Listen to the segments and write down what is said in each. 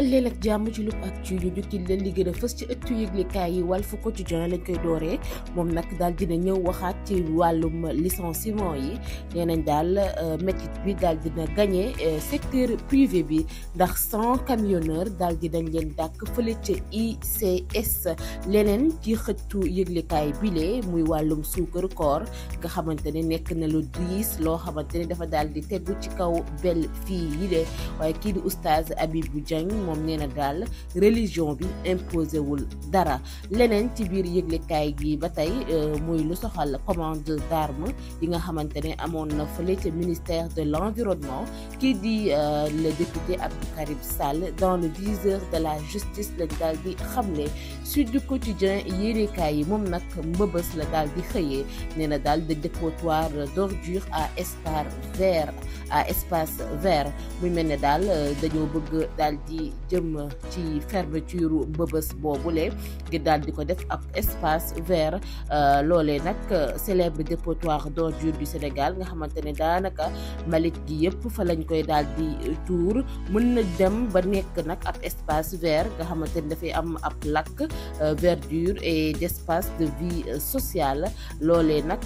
leen ak jàmm ci Loop Actu ñu jukkil leen li gën a fës ci ëttu yëglekaay yi Walf Quotidien lañ koy dooree moom nag daal dina ñëw waxaat ci wàllum licenciement yi nee nañ daal métit bi daal dina gagné secteur privé bi ndax 100 camionneurs daal dinañ leen dàkk fële ca ICS leneen ci xëttu yëglekaay bile muy wàllum suukar koor nga xamante ne nekk na lu diis loo xamante ne dafa daal di tegu ci kaw bel fii yi de waaye kii di oustaz Abibou Dieng moom nee na daal religion bi imposé wul dara leneen ci biir yëglekaay gi ba tey muy lu soxal commande d'armes yi nga xamante ne amoon na fële ca ministère de l'environnement kii di le député Abdou Karim Sall dans le viseur de la justice lañ daal di xamle Sud du Quotidien yéenekaay yi moom nag mbëbës la daal di xëyee nee na daal de dépotoir d'ordures à espace vert muy mel ne daal dañoo bëgg daal di jëm ci fermeture mbëbës boobule ngir daal di ko def ab espace vert loolee nag célèbre dépotoir d'ordures du Sénégal nga xamante ne daanaka mbalit gi yëpp fa lañ koy daal di tuur mën na dem ba nekk nag ab espace vert nga xamante ne dafay am ab lac verdure et d'espace de vie sociale loolee nag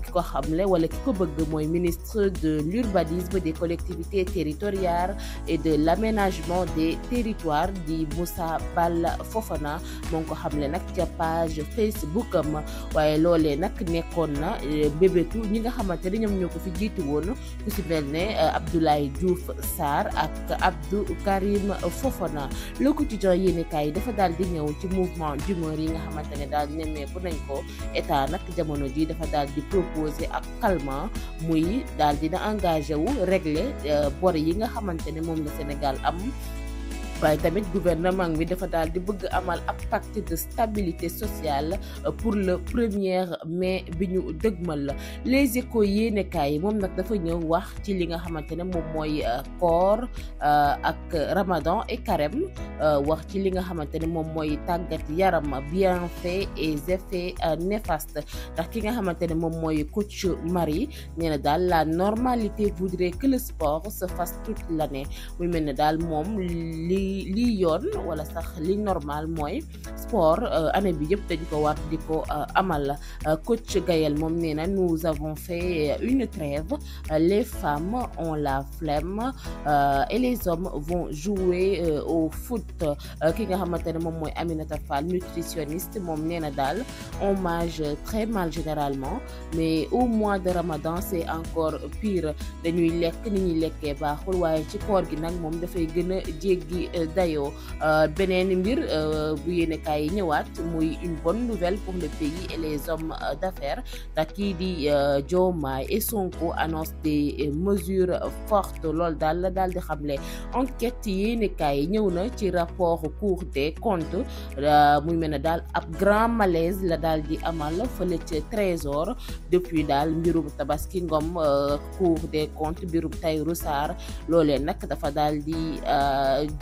ki ko xamle wala ki ko bëgg mooy ministre de l'urbanisme des collectivités territoriales et de l'aménagement des territoires di Moussa Balla Fofana moo ngi ko xamle nag ca page Facebook am waaye loolee nag nekkoon na bébétu ñi nga xamante ne ñoom ñoo ko fi jiitu woon ku si mel ne Abdoulaye Diouf Sarr ak Abdou Karim Fofana Le Quotidien yéenekaay yi dafa daal di ñëw ci mouvement d'humeur yi nga xamante ne daal nemmeeku nañ ko état nag jamono ji dafa daal di proposer ak calmant muy daal dina engagé wu régler bor yi nga xamante ne moom la Sénégal am waaye tamit gouvernement bi dafa daal di bëgg amal ab pacte de stabilité sociale pour le 1er mai bi ñu dëgmal la Les Échos yéenekaay yi moom nag dafa ñëw wax ci li nga xamante ne moom mooy koor ak Ramadan et Carême wax ci li nga xamante ne moom mooy tàggat yaram bienfaits et effets néfastes ndax ki nga xamante ne moom mooy coach Marie nee na daal la normalité voudrait que le sport se fasse toute l'année muy mel ne daal moom lii yoon wala sax li normal mooy sport année bi yëpp dañ ko war di ko amal coach Gaël moom nee na nous avons fait une trêve les femmes ont la flemme et les hommes vont jouer au foot ki nga xamante ne moom mooy Aminata Fall nutritionniste moom nee na daal on mange très mal généralement mais au mois de Ramadan c'est encore pire dañuy lekk ni ñuy lekkee baaxul waaye ci koor gi nag moom dafay gën a jéggi dayoo beneen mbir bu yéenekaay yi ñëwaat muy une bonne nouvelle pour le pays et les hommes d'affaires ndax kii di Diomaye et Sonko annonce des mesures fortes loolu daal la daal di xamle enquête yéenekaay yi ñëw na ci rapport Cour des comptes muy mel ne daal ab grand malaise la daal di amal fële ca Trésor depuis daal mbirum Tabaski Ngom Cour des comptes mbirum Tahirou Sarr loolee nag dafa daal di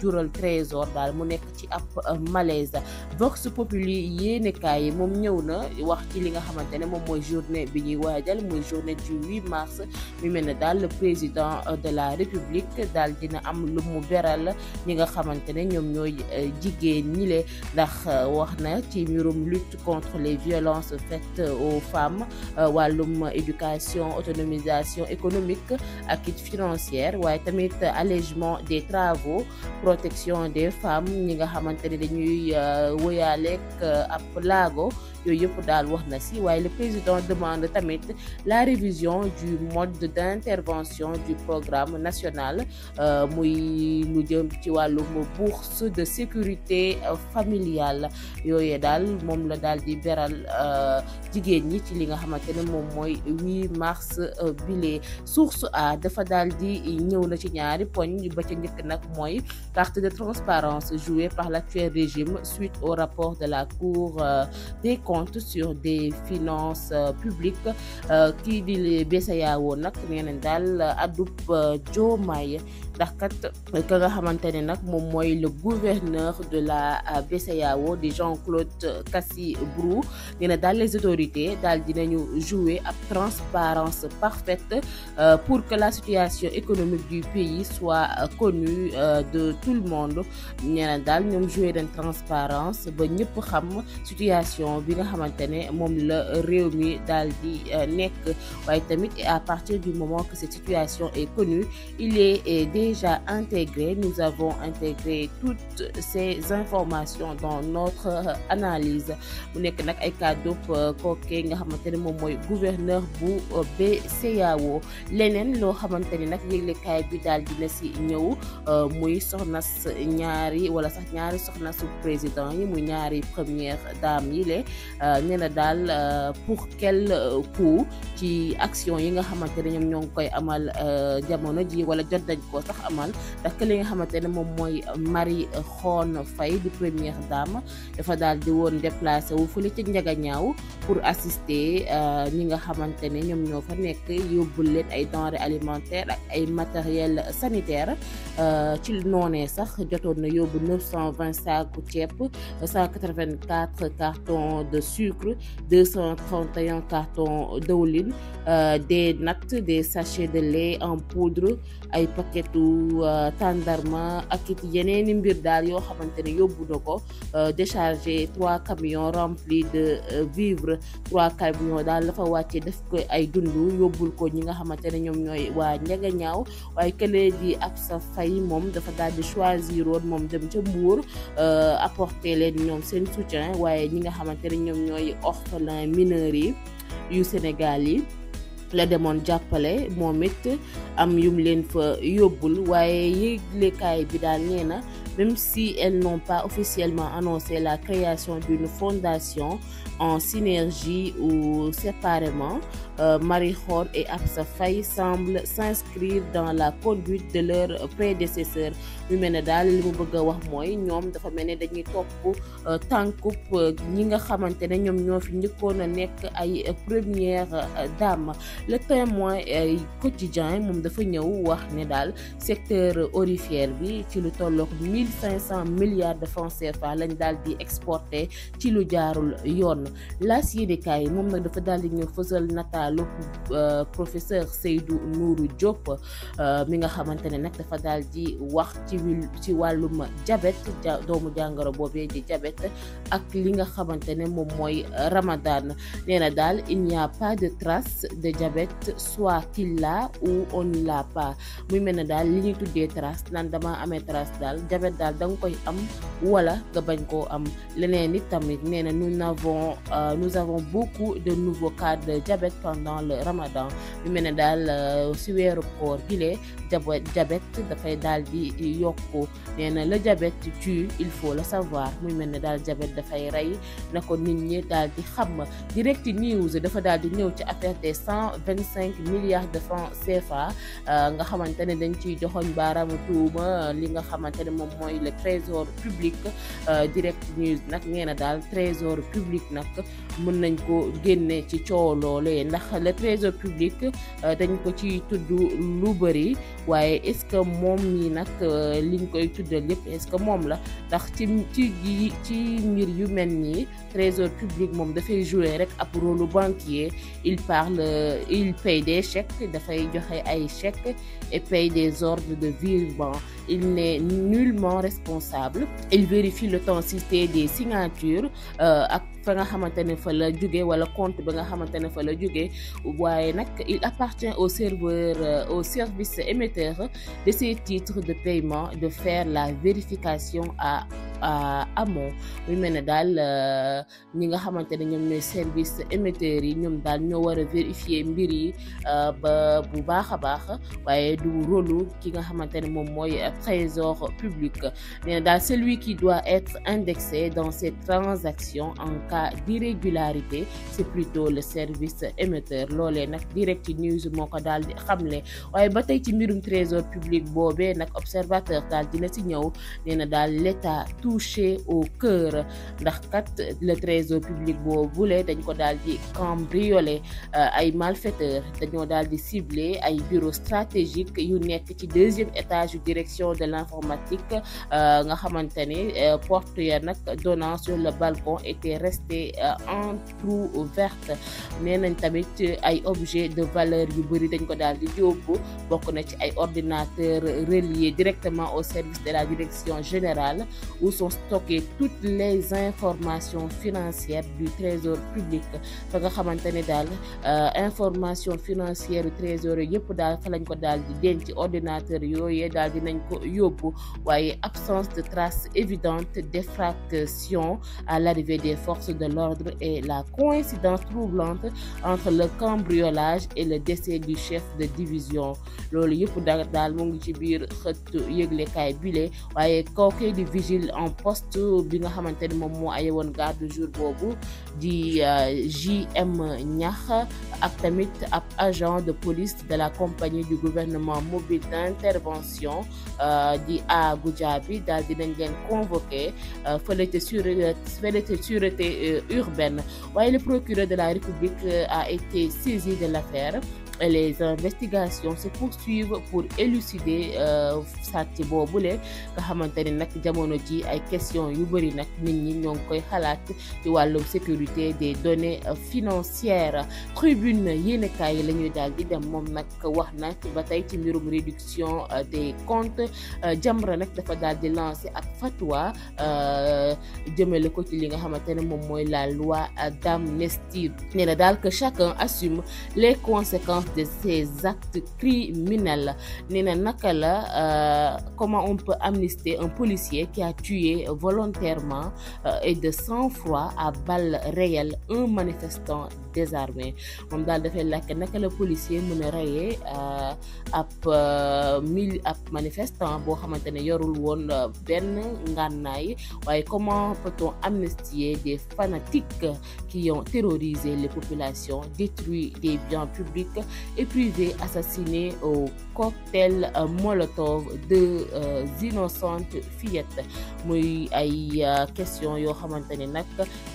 jural Trésor daal mu nekk ci ab malaise Vox Populi yéenekaay yi moom ñëw na wax ci li nga xamante ne moom mooy journée bi ñuy waajal muy journée du 8 mars mu mel ne daal le président de la République daal dina am lu mu beral ñi nga xamante ne ñoom ñooy jigéen ñi le ndax wax na ci mbirum lutte contre les violences faites aux femmes wàllum éducation autonomisation économique ak it financière waaye tamit allègement des travaux protection des femmes ñi nga xamante ne dañuy wëyaaleeg ab laago yooyu yëpp daal wax na si waaye le président demande tamit la révision du mode d'intervention du programme national muy lu jëm ci wàllum bourse de sécurité familiale yooyu daal moom la daal di beral jigéen ñi ci li nga xamante ne moom mooy 8 mars bile source a dafa daal di ñëw na ci ñaari poñ ba ca njëkk nag mooy carte de transparence jouée par l'actuel régime suite au rapport de la Cour des comptes compte sur des finances publiques kii di BCEAO nag nee nañ daal addub Diomaye ndax kat ka nga xamante ne nag moom mooy le gouverneur de la BCEAO di Jean-Claude Cassibrou nee na daal les autorités daal dinañu jouer ab transparence parfaite pour que la situation économique du pays soit connue de tout le monde nee na daal ñoom jouer dañ transparence ba ñëpp xam situation bi nga xamante ne moom la réew mi daal di nekk waaye tamit à partir du moment que cette situation est connue il est déjà intégré nous avons intégré toutes ces informations dans notre analyse mu nekk nag ay kàddu kookee nga xamante ne moom mooy gouverneur bu BCEAO leneen loo xamante ni nag yëglekaay bi daal dina si ñëw muy soxnas ñaari wala sax ñaari soxna su président yi muy ñaari première dame yi le nee na daal pour quel coût ci action yi nga xamante ne ñoom ñoo ngi koy amal jamono ji wala jot dañ koo sax amal ndax li nga xamante ne moom mooy Marie Khone Faye di première dame dafa daal di woon déplacé wu fële ci Njagañaaw pour assister ñi nga xamante ne ñoom ñoo fa nekk yóbbul leen ay denrées alimentaires ak ay matériel sanitaire ci noonee sax jotoon na yóbbu 920 saaku ceeb 184 cartons de sucre 231 cartons d'huile des nattes des sachets de lait en poudre ay paquetu tàndarma ak it yeneeni mbir daal yoo xamante ne yóbbu na ko déchargé 3 camions remplis de vivres 3 camions daal dafa wàcce def ko ay dundu yóbbul ko ñi nga xamante ne ñoom ñooy waa Njagañaaw waaye këlee di Absa Faye moom dafa daal di choisir woon moom dem ca Mbour apporter leen ñoom seen soutien waaye ñi nga xamante ne ñoom ñooy orphelins mineurs yi yu Sénégal yi la demoon jàppale moom it am yum leen fa yóbbul waaye yëglekaay bi daal nee na même si elles n'ont pas officiellement annoncé la création d'une fondation en synergie ou séparément, Marie Khone et Absa Faye semblent s'inscrire dans la conduite de leurs prédécesseurs mu mel ne daal li mu bëgg a wax mooy ñoom dafa mel ne dañuy topp tànkub ñi nga xamante ne ñoom ñoo fi njëkkoon a nekk ay première dame. Le Témoin quotidien moom dafa ñëw wax ne daal secteur aurifère bi ci lu tollook 1500 milliards de francs CFA lañ daal di exporté ci lu jaarul yoon. Laas yéenekaay moom nag dafa daal di ñëw fësal nataalu professeur Seydou Nourou Diop mi nga xamante ne nag dafa daal di wax ci wàllum diabète doomu jàngoro boobee di diabète ak li nga xamante ne moom mooy Ramadan nee na daal il n'y a pas de trace de diabète soit qu'il l'a ou on ne l'a pas muy mel ne daal li ñuy tuddee trace naan dama amee trace daal diabète daal da nga koy am wala nga bañ koo am leneen it tamit nee na nous avons beaucoup de nouveaux cas de diabète pendant le Ramadan muy mel ne daal si weeru koor gilee diabète dafay daal di yokku nee na le diabète tue il faut le savoir muy mel ne daal diabète dafay rey na ko nit ñi daal di xam. Direct News dafa daal di ñëw ci affaire des 125 milliards de francs CFA nga xamante ne dañ ciy joxoñ baaraamu tuuma li nga xamante ne moom mooy le trésor public. Direct News nag nee na daal trésor public nag mën nañ ko génne ci coow loolee ndax le trésor public dañ ko ci tudd lu bëri waaye est-ce que moom mi nag liñ koy tuddal yëpp est-ce que moom la ndax ci mbir yu mel nii trésor public moom dafay jouer rek ab rôle banquier il paye des chèques dafay joxe ay chèques et paye des ordres de virement il n'est nullement responsable il vérifie l'authenticité des signatures ak fa nga xamante ne fa la jóge wala compte ba nga xamante ne fa la jóge waaye nag il appartient au service émetteur de ces titres de paiement de faire la vérification à amont muy mel ne daal ñi nga xamante ne ñoom ñooy service émetteurs yi ñoom daal ñoo war a vérifier mbir yi ba bu baax a baax waaye du rôle ki nga xamante ne moom mooy trésor public nee na daal celui qui doit être indexé dans ces transactions en cas d'irrégularité c'est plutôt le service émetteur loolee nag Direct News moo ko daal di xamle waaye ba tey ci mbirum trésor public boobee nag observateur daal dina ci ñëw nee na daal l'État touché au cœur ndax kat le trésor public boobule dañ ko daal di cambriolé ay malfaiteurs dañoo daal di ciblé ay bureau stratégique yu nekk ci deuxième étage yu direction de l'informatique nga xamante ni porte ya nag donnant sur le balcon était resté entrouverte nee nañ tamit ay objet de valeur yu bëri dañ ko daal di yóbbu bokk na ci ay ordinateurs reliés directement au service de la direction générale où sont stockées toutes les informations financières du trésor public fa nga xamante ne daal information financière du trésor yëpp daal fa lañ ko daal di denc ordinateur yooyee daal di nañ ko yóbbu waaye absence de traces évidentes d'effraction à l'arrivée des forces de l'ordre et la coïncidence troublante entre le cambriolage et le décès du chef de division loolu yëpp daal mu ngi ci biir xët yëglekaay bile waaye kookee di vigile en poste bi nga xamante ni moom moo aye woon garde jour boobu di JM Ñax ak tamit ab agent de police de la compagnie du gouvernement mobile d'intervention di A Goudiaby daal di nañ leen convoqué fële ca sûreté urbaine waaye le procureur de la République a été saisi de l'affaire et les investigations se poursuivent pour élucider sàcc boobule nga xamante ni nag jamono ji ay question yu bëri nag nit ñi ñoo ngi koy xalaat ci wàllum sécurité des données financières tribune yéenekaay yi la ñuy daal di dem moom nag wax na ba tey ci mbirum réduction des comptes Jamra nag dafa daal di lancer ak fatwa jëmale ko ci li nga xamante ne moom mooy la loi d'amnistie nee na daal que chacun assume les conséquences de ces actes criminels nee na naka la comment on peut amnistier un policier qui a tué volontairement et de sang-froid à balles réelles un manifestant désarmé moom daal dafay laajte naka la policier mën a reyee ab manifestant boo xamante ne yorul woon benn ngànnaay waaye comment peut-on amnistier des fanatiques qui ont terrorisé les populations, détruit des biens publics et privés, assassiné au cocktail Molotov deux innocentes fillettes muy ay question yoo xamante ne nag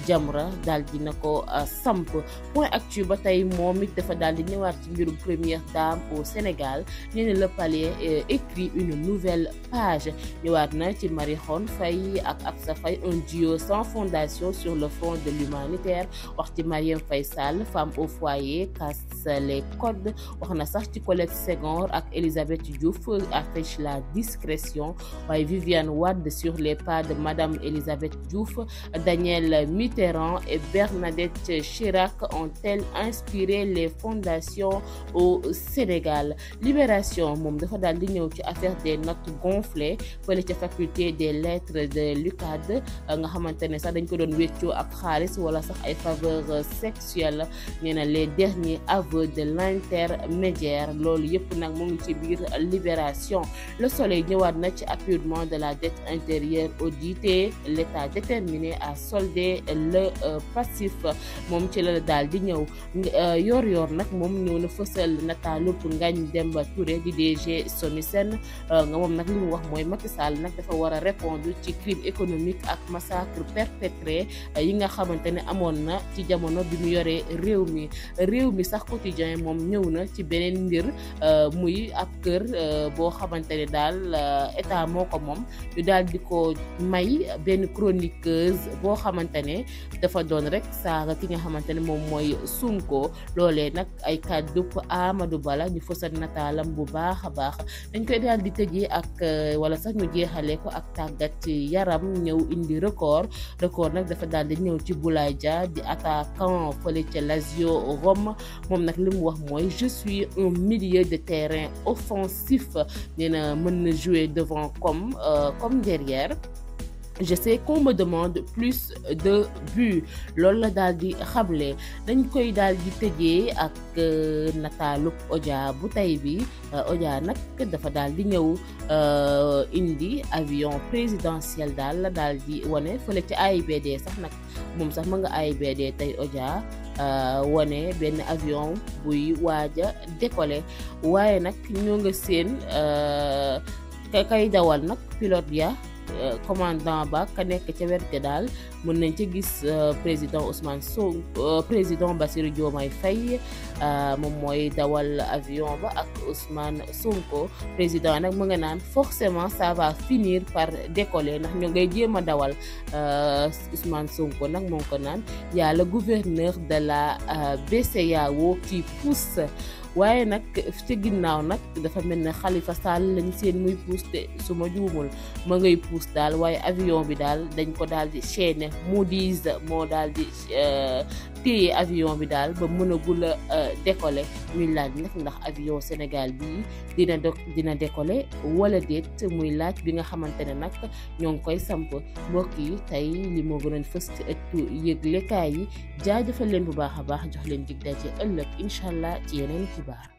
Jamra daal dina ko samp point actu ba tey moom it dafa daal di ñëwaat ci mbirum première dame au Sénégal nee na le palais écrit une nouvelle page ñëwaat na ci Marie Khone Faye ak Absa Faye un duo sans fondation sur le front de l'humanitaire wax ci Marième Faye Sall femme au foyer casse les codes wax na sax ci Colette Senghor ak Elisabeth Diouf affiche la discrétion waaye Viviane Wade sur les pas de Madame Elisabeth Diouf Daniel Mitterrand et Bernadette Chirac ont-elles inspiré les fondations au Sénégal Libération moom dafa daal di ñëw ci affaire des notes gonflées fële ca faculté des lettres de l'UCAD nga xamante ne sax dañ ko doon wéccoo ak xaalis wala sax ay faveurs sexuelles nee na les derniers aveux de l'intermédiaire loolu yëpp nag mu ngi ci biir Libération Le Soleil ñëwaat na ci apurement de la dette intérieure auditée l'État déterminé à solder le passif moom ci la daal di ñëw yor nag moom ñëw na fësal nataalub Ngagne Demba Touré di DG SOMISEN nga moom nag li mu wax mooy Macky Sall nag dafa war a répondre ci crime économique ak massacre perpétré yi nga xamante ne amoon na ci jamono bi mu yoree réew mi sax quotidien moom ñëw na ci beneen mbir muy ab kër boo xamante ne daal état moo ko moom ñu daal di ko may benn chroniqueuse boo xamante ne dafa doon rek saaga ki nga xamante ne moom mooy Sonko loolee nag ay kàddu Amadou Bala ñu fësal nataalam bu baax a baax dañ koy daal di tëjee ak wala sax ñu jeexalee ko ak tàggat ci yaram ñëw indi record nag dafa daal di ñëw ci Boulaye Dia di attaquant fële ca Lazio Rome moom nag li mu wax mooy je suis un milieu de terrain offensif nee na mën na jouer devant comme derrière je sais qu'on me demande plus de buts loolu la daal di xamle dañ koy daal di tëjee ak nataalub Odia bu tey bi Odia nag dafa daal di ñëw indi avion présidentiel daal la daal di wane fële ci AIBD sax nag moom sax ma nga AIBD tey Odia wane benn avion buy waaja décoller waaye nag ñoo nga seen kay dawal nag pilote ya commandant ba ka nekk ca wet ga daal mën nañ ca gis président Ousmane Sonko président Bassirou Diomaye Faye moom mooy dawal avion ba ak Ousmane Sonko président nag mu nga naan forcément ça va finir par décoller ndax ñu ngay jéem a dawal Ousmane Sonko nag moo ngi ko naan y a le gouverneur de la BCEAO qui pousse waaye nag ci ginnaaw nag dafa mel ne Khalifa Sall lañ seen muy puus te su ma juumul ma ngay puus daal waaye avion bi daal dañ ko daal di chaîner Moody's moo daal di téye avion bi daal ba mënagul a décoller muy laaj nag ndax avion Sénégal bii dina décoller wala déet muy laaj bi nga xamante ne nag ñoo ngi koy samp mbokk yi tey li moo gënoon fës ci ëttu yëglekaay yi jaajëfal leen bu baax a baax jox leen dig daje ëllëg incha allah ci yeneen xibaar